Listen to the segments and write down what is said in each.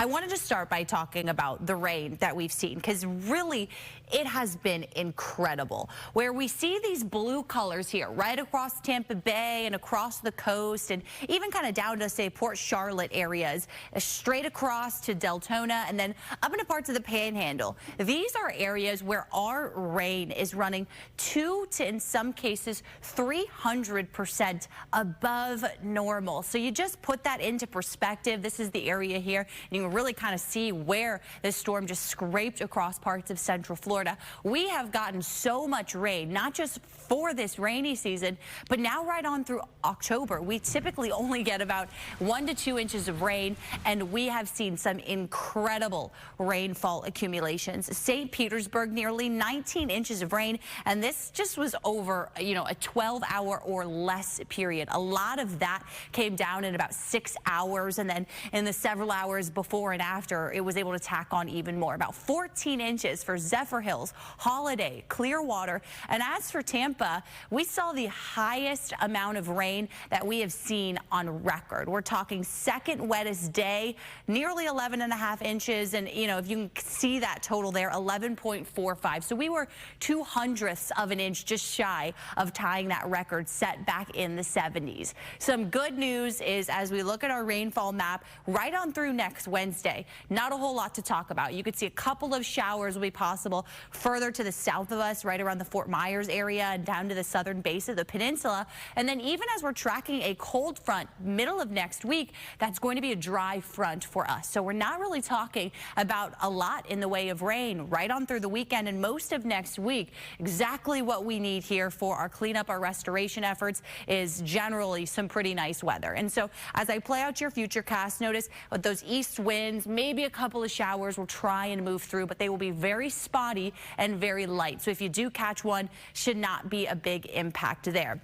I wanted to start by talking about the rain that we've seen, because really it has been incredible. Where we see these blue colors here right across Tampa Bay and across the coast, and even kind of down to, say, Port Charlotte areas, straight across to Deltona, and then up into parts of the Panhandle. These are areas where our rain is running 2 to, in some cases, 300% above normal. So you just put that into perspective. This is the area here, and you can really kind of see where this storm just scraped across parts of central Florida. We have gotten so much rain, not just for this rainy season, but now right on through October. We typically only get about 1 to 2 inches of rain, and we have seen some incredible rainfall accumulations. St. Petersburg, nearly 19 inches of rain, and this just was over, a 12-hour or less period. A lot of that came down in about 6 hours, and then in the several hours before and after, it was able to tack on even more. About 14 inches for Zephyrhills, Holiday, Clearwater. And as for Tampa, we saw the highest amount of rain that we have seen on record. We're talking second wettest day, nearly 11.5 inches. And, if you can see that total there, 11.45. So we were 2/100ths of an inch just shy of tying that record set back in the 70s. Some good news is, as we look at our rainfall map right on through next Wednesday, not a whole lot to talk about. You could see a couple of showers will be possible further to the south of us, right around the Fort Myers area and down to the southern base of the peninsula. And then even as we're tracking a cold front middle of next week, that's going to be a dry front for us. So we're not really talking about a lot in the way of rain right on through the weekend and most of next week. Exactly what we need here for our cleanup, our restoration efforts, is generally some pretty nice weather. And so as I play out your futurecast, notice with those east winds, maybe a couple of showers will try and move through, but they will be very spotty and very light. So if you do catch one, should not be a big impact there.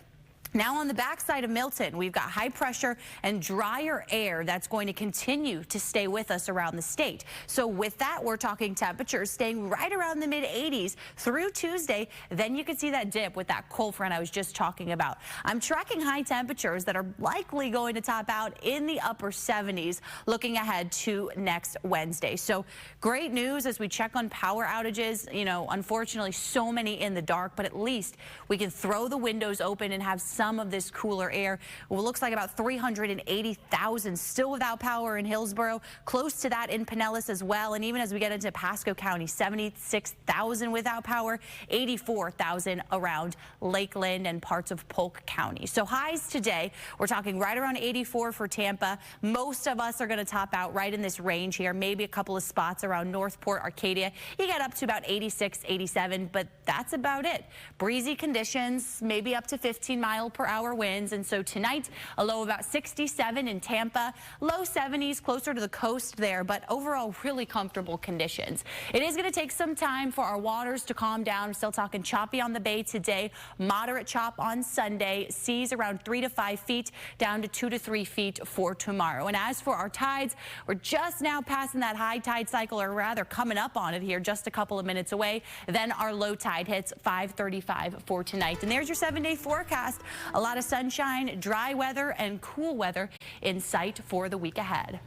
Now on the backside of Milton, we've got high pressure and drier air that's going to continue to stay with us around the state. So with that, we're talking temperatures staying right around the mid-80s through Tuesday. Then you can see that dip with that cold front I was just talking about. I'm tracking high temperatures that are likely going to top out in the upper 70s looking ahead to next Wednesday. So great news as we check on power outages. Unfortunately, so many in the dark, but at least we can throw the windows open and have some of this cooler air. Well, it looks like about 380,000 still without power in Hillsborough, close to that in Pinellas as well. And even as we get into Pasco County, 76,000 without power, 84,000 around Lakeland and parts of Polk County. So highs today, we're talking right around 84 for Tampa. Most of us are going to top out right in this range here, maybe a couple of spots around Northport, Arcadia. You get up to about 86, 87, but that's about it. Breezy conditions, maybe up to 15-mile-per-hour winds. And so tonight, a low of about 67 in Tampa, low 70s closer to the coast there, but overall really comfortable conditions. It is going to take some time for our waters to calm down. We're still talking choppy on the bay today, moderate chop on Sunday, seas around 3 to 5 feet, down to 2 to 3 feet for tomorrow. And as for our tides, we're just now passing that high tide cycle, or rather coming up on it here, just a couple of minutes away. Then our low tide hits 5:35 for tonight. And there's your 7-day forecast. A lot of sunshine, dry weather, and cool weather in sight for the week ahead.